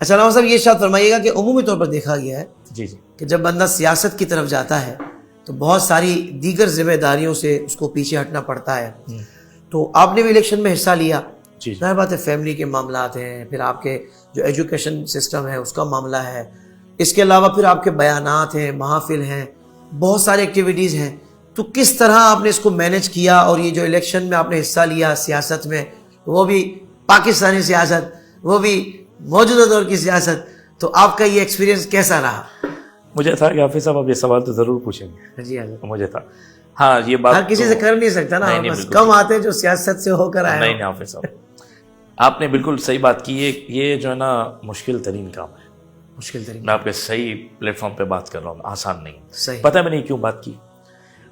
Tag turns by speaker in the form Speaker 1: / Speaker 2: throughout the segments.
Speaker 1: اچھا علامہ صاحب یہ ارشاد فرمائیے گا کہ عمومی طور پر دیکھا گیا ہے
Speaker 2: جی جی
Speaker 1: کہ جب بندہ سیاست کی طرف جاتا ہے تو بہت ساری دیگر ذمہ داریوں سے اس کو پیچھے ہٹنا پڑتا ہے. تو آپ نے بھی الیکشن میں حصہ لیا.
Speaker 2: جی
Speaker 1: ظاہر بات ہے فیملی کے معاملات ہیں، پھر آپ کے جو ایجوکیشن سسٹم ہے اس کا معاملہ ہے، اس کے علاوہ پھر آپ کے بیانات ہیں، محافل ہیں، بہت ساری ایکٹیویٹیز ہیں. تو کس طرح آپ نے اس کو مینج کیا؟ اور یہ جو الیکشن میں آپ نے حصہ لیا سیاست میں، وہ بھی پاکستانی سیاست، وہ بھی موجودہ دور کی سیاست، تو آپ کا یہ ایکسپیرینس کیسا رہا؟
Speaker 2: مجھے تھا کہ حافظ صاحب آپ یہ سوال تو ضرور پوچھیں گے.
Speaker 1: جی حضرت.
Speaker 2: مجھے تھا ہاں یہ بات
Speaker 1: ہر کسی سے کر نہیں سکتا نا، بس کم آتے ہیں جو سیاست سے ہو کر آئے.
Speaker 2: نہیں حافظ صاحب آپ نے بالکل صحیح بات کی ہے. یہ جو ہے نا مشکل ترین کام ہے.
Speaker 1: مشکل ترین.
Speaker 2: میں آپ کے صحیح پلیٹ فارم پہ بات کر رہا ہوں، آسان نہیں.
Speaker 1: صحیح.
Speaker 2: پتہ میں نہیں کیوں بات کی.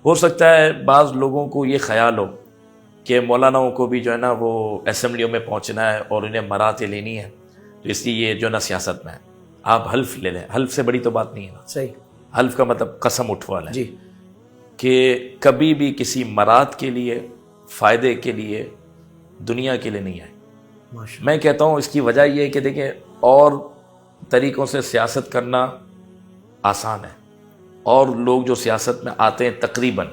Speaker 2: ہو سکتا ہے بعض لوگوں کو یہ خیال ہو کہ مولاناؤں کو بھی جو ہے نا وہ اسمبلیوں میں پہنچنا ہے اور انہیں مراتیں لینی ہے، تو اس لیے یہ جو ہے نا سیاست میں ہے. آپ حلف لے لیں، حلف سے بڑی تو بات نہیں ہے نا.
Speaker 1: صحیح.
Speaker 2: حلف کا مطلب قسم اٹھوا لیں
Speaker 1: جی
Speaker 2: کہ کبھی بھی کسی مراد کے لیے، فائدے کے لیے، دنیا کے لیے نہیں آئے. میں کہتا ہوں اس کی وجہ یہ ہے کہ دیکھیں اور طریقوں سے سیاست کرنا آسان ہے، اور لوگ جو سیاست میں آتے ہیں تقریباً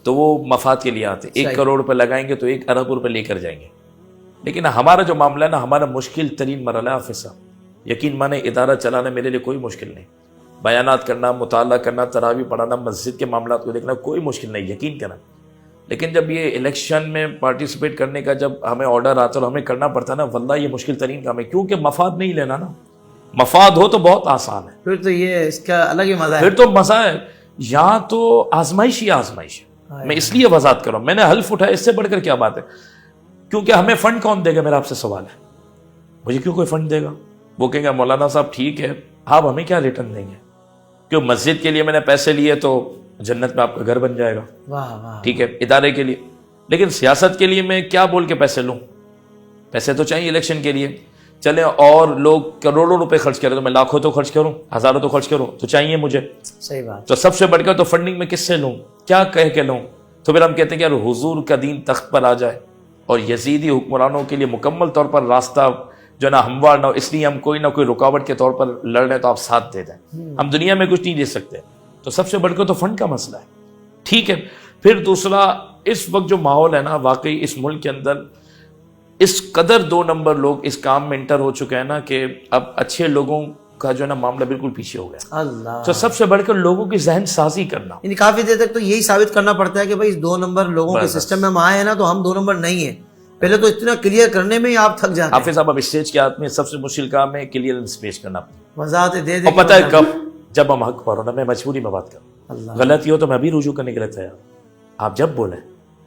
Speaker 2: تو وہ مفاد کے لیے آتے ہیں. 1 کروڑ روپے لگائیں گے تو 1 ارب روپے لے کر جائیں گے. لیکن ہمارا جو معاملہ ہے نا، ہمارا مشکل ترین مرحلہ ہے حافظ صاحب. یقین مانے ادارہ چلانا میرے لیے کوئی مشکل نہیں. بیانات کرنا، مطالعہ کرنا، تراویح پڑھانا، مسجد کے معاملات کو دیکھنا کوئی مشکل نہیں، یقین کرنا. لیکن جب یہ الیکشن میں پارٹیسپیٹ کرنے کا جب ہمیں آرڈر آتا ہے اور ہمیں کرنا پڑتا ہے نا، واللہ یہ مشکل ترین کام ہے. کیونکہ مفاد نہیں لینا نا. مفاد ہو تو بہت آسان ہے،
Speaker 1: پھر تو یہ اس کا الگ ہی مزہ ہے.
Speaker 2: پھر تو مزہ ہے. یہاں تو آزمائش ہی آزمائش ہے. میں اس لیے وضاحت کر رہا ہوں. میں نے حلف اٹھایا، اس سے بڑھ کر کیا بات ہے. کیونکہ ہمیں فنڈ کون دے گا، میرا آپ سے سوال ہے. مجھے کیوں کوئی فنڈ دے گا؟ وہ کہیں گے مولانا صاحب ٹھیک ہے، آپ ہمیں کیا ریٹرن دیں گے؟ کہ مسجد کے لیے میں نے پیسے لیے تو جنت میں آپ کا گھر بن جائے گا.
Speaker 1: واہ واہ.
Speaker 2: ٹھیک ہے ادارے کے لیے. لیکن سیاست کے لیے میں کیا بول کے پیسے لوں؟ پیسے تو چاہیے الیکشن کے لیے. چلیں اور لوگ کروڑوں روپے خرچ کریں تو میں لاکھوں تو خرچ کروں، ہزاروں تو خرچ کروں، تو چاہیے مجھے.
Speaker 1: صحیح بات.
Speaker 2: تو سب سے بڑھ کر تو فنڈنگ میں کس سے لوں؟ کیا کہہ کے لوں؟ تو پھر ہم کہتے ہیں کہ یار حضور کا دین تخت پر آ جائے اور یزیدی حکمرانوں کے لیے مکمل طور پر راستہ جو ہے نا ہموار نہ ہو، اس لیے ہم کوئی نہ کوئی رکاوٹ کے طور پر لڑ رہے ہیں تو آپ ساتھ دے دیں. ہم دنیا میں کچھ نہیں دے سکتے، تو سب سے بڑھ کر تو فنڈ کا مسئلہ ہے. ٹھیک ہے. پھر دوسرا، اس وقت جو ماحول ہے نا، واقعی اس ملک کے اندر اس قدر 2 نمبر لوگ اس کام میں انٹر ہو چکے ہیں نا کہ اب اچھے لوگوں کا جو ہے نا معاملہ بالکل پیچھے ہو گیا.
Speaker 1: اللہ.
Speaker 2: تو سب سے بڑھ کر لوگوں کی ذہن سازی کرنا.
Speaker 1: یعنی کافی دیر تک تو یہی ثابت کرنا پڑتا ہے کہ بھائی اس 2 نمبر لوگوں کے سسٹم میں ہم آئے ہیں نا، تو ہم 2 نمبر نہیں ہیں. پہلے تو اتنا کلیئر کرنے میں ہی آپ تھک جاتے ہیں.
Speaker 2: حافظ صاحب اب اسٹیج کے آدمی سب سے مشکل کام ہے کلیئرنس پیش کرنا.
Speaker 1: وضاحت دے دے.
Speaker 2: اور پتہ ہے کب؟ جب ہم حق پر ہونا. میں مجبوری میں بات کروں،
Speaker 1: اللہ.
Speaker 2: غلطی ہو تو میں بھی رجوع کرنے کے لیے تیار. آپ جب بولیں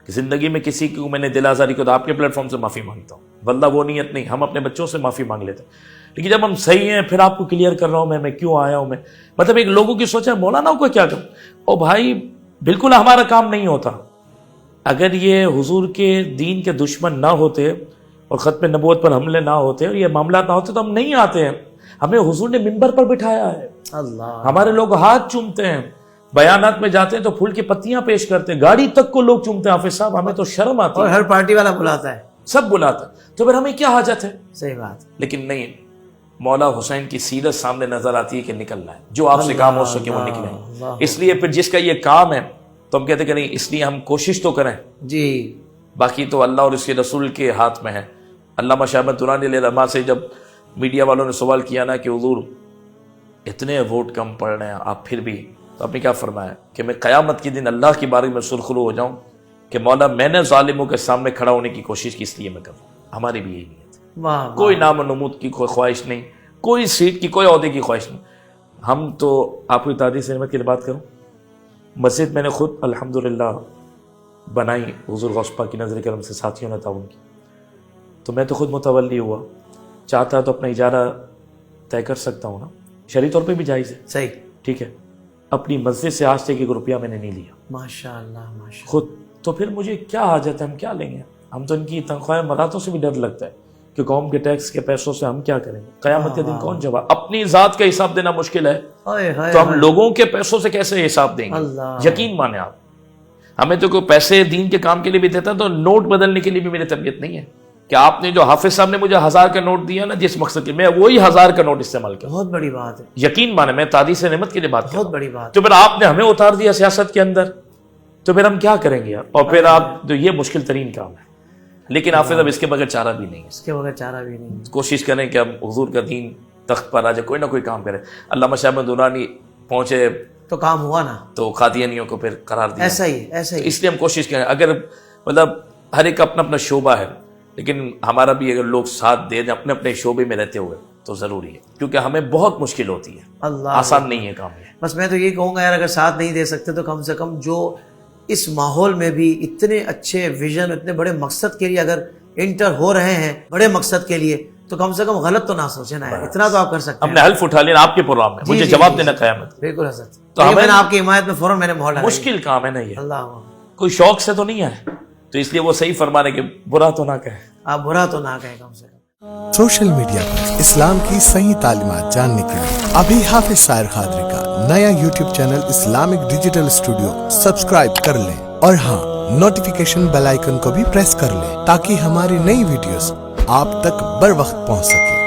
Speaker 2: کہ زندگی میں کسی کو میں نے دل آزاری کو تو آپ کے پلیٹ فارم سے معافی مانگتا ہوں، واللہ وہ نیت نہیں. ہم اپنے بچوں سے معافی مانگ لیتے ہیں. لیکن جب ہم صحیح ہیں پھر آپ کو کلیئر کر رہا ہوں میں کیوں آیا ہوں. میں مطلب ایک لوگوں کی سوچ ہے مولانا کو کیا کروں. او بھائی بالکل ہمارا کام نہیں ہوتا. اگر یہ حضور کے دین کے دشمن نہ ہوتے اور ختم نبوت پر حملے نہ ہوتے اور یہ معاملات نہ ہوتے تو ہم نہیں آتے ہیں. ہمیں حضور نے منبر پر بٹھایا ہے.
Speaker 1: اللہ.
Speaker 2: ہمارے لوگ ہاتھ چومتے ہیں، بیانات میں جاتے ہیں تو پھول کی پتیاں پیش کرتے ہیں، گاڑی تک کو لوگ چومتے ہیں. حافظ صاحب ہمیں تو شرم آتی ہے.
Speaker 1: اور ہر پارٹی والا بلاتا ہے،
Speaker 2: سب بلاتا ہے. تو پھر ہمیں کیا حاجت ہے؟
Speaker 1: صحیح بات.
Speaker 2: لیکن نہیں، مولا حسین کی سیرت سامنے نظر آتی ہے کہ نکلنا ہے، جو آپ سے کام ہو سکے وہ نکلیں. اس لیے پھر جس کا یہ کام ہے تو ہم کہتے ہیں کہ نہیں، اس لیے ہم کوشش تو کریں.
Speaker 1: جی.
Speaker 2: باقی تو اللہ اور اس کے رسول کے ہاتھ میں ہے. علامہ شاہ احمد درانی علیہ الرحمہ سے جب میڈیا والوں نے سوال کیا نا کہ حضور اتنے ووٹ کم پڑ رہے ہیں آپ پھر بھی، تو آپ نے کیا فرمایا کہ میں قیامت کے دن اللہ کی بارگاہ میں سرخرو ہو جاؤں کہ مولا میں نے ظالموں کے سامنے کھڑا ہونے کی کوشش کی، اس لیے میں کروں. ہماری بھی یہی نیت ہے.
Speaker 1: واہ.
Speaker 2: کوئی نام و نمود کی کوئی خواہش نہیں، کوئی سیٹ کی، کوئی عہدے کی خواہش نہیں. ہم تو آپ کو تعدیث نعمت کی بات کروں، مسجد میں نے خود الحمدللہ بنائی، حضور غوث پاک کی نظر کرم سے ساتھیوں نے تعاون کی. تو میں تو خود متولی ہوا. چاہتا تو اپنا اجارہ طے کر سکتا ہوں نا، شرعی طور پہ بھی جائز ہے.
Speaker 1: صحیح.
Speaker 2: ٹھیک ہے. اپنی مسجد سے آج تک 1 روپیہ میں نے نہیں لیا.
Speaker 1: ماشاء اللہ ماشاء
Speaker 2: خود. تو پھر مجھے کیا حاجت ہے، ہم کیا لیں گے؟ ہم تو ان کی تنخواہ مراتوں سے بھی ڈر لگتا ہے کہ قوم کے ٹیکس کے پیسوں سے ہم کیا کریں گے. قیامت کے دن کون جواب؟ اپنی ذات کا حساب دینا مشکل ہے تو ہم لوگوں کے پیسوں سے کیسے حساب دیں گے؟ یقین مانیں آپ، ہمیں تو کوئی پیسے دین کے کام کے لیے بھی دیتا تو نوٹ بدلنے کے لیے بھی میری طبیعت نہیں ہے. کہ آپ نے جو حافظ صاحب نے مجھے 1000 کا نوٹ دیا نا جس مقصد کے، میں وہی 1000 کا نوٹ استعمال کیا.
Speaker 1: بہت بڑی بات ہے.
Speaker 2: یقین مانے میں تعدیث نعمت کے لیے بات
Speaker 1: بہت بڑی بات.
Speaker 2: تو پھر آپ نے ہمیں اتار دیا سیاست کے اندر، تو پھر ہم کیا کریں گے یار؟ اور پھر آپ جو یہ مشکل ترین کام ہے. لیکن حافظ اب اس کے بغیر چارہ بھی نہیں ہے.
Speaker 1: اس کے بغیر چارہ بھی نہیں.
Speaker 2: کوشش کریں کہ ہم حضور کا دین تخت پر آ جائے، کوئی نہ کوئی کام کرے. علامہ شاہ احمد درانی پہنچے
Speaker 1: تو کام ہوا نا،
Speaker 2: تو قادیانیوں کو پھر قرار دیا.
Speaker 1: ایسا ہی.
Speaker 2: اس لیے ہم کوشش کریں، اگر مطلب ہر ایک اپنا اپنا شعبہ ہے، لیکن ہمارا بھی اگر لوگ ساتھ دے دیں اپنے اپنے شعبے میں رہتے ہوئے تو ضروری ہے، کیونکہ ہمیں بہت مشکل ہوتی ہے.
Speaker 1: اللہ
Speaker 2: آسان نہیں ہے کام یہ.
Speaker 1: بس میں تو یہ کہوں گا یار، اگر ساتھ نہیں دے سکتے تو کم سے کم جو اس ماحول میں بھی اتنے اچھے ویژن، اتنے بڑے مقصد کے لیے اگر انٹر ہو رہے ہیں، بڑے مقصد کے لیے، تو کم سے کم غلط تو نہ سوچیں نا. اتنا تو آپ کر سکتے ہیں.
Speaker 2: ہم نے حلف اٹھا لیا آپ کے پروگرام میں، مجھے جواب دینا قیامت.
Speaker 1: بالکل حضرت.
Speaker 2: تو
Speaker 1: میں نے آپ کی حمایت میں فوراً میں نے مہر لگائی.
Speaker 2: مشکل کام ہے نا یہ،
Speaker 1: اللہ
Speaker 2: کوئی شوق سے تو نہیں ہے، تو اس لیے وہ صحیح فرمانے کہ برا تو نہ کہیں.
Speaker 1: آپ برا تو نہ کہیں کم سے کم.
Speaker 3: سوشل میڈیا پر اسلام کی صحیح تعلیمات جاننے کے لیے ابھی حافظ سائر قادری کا نیا YouTube channel Islamic digital studio subscribe کر لیں، اور ہاں، نوٹیفیکیشن بیل آئیکن کو بھی پریس کر لیں تاکہ ہماری نئی ویڈیوز آپ تک بر وقت پہنچ سکے.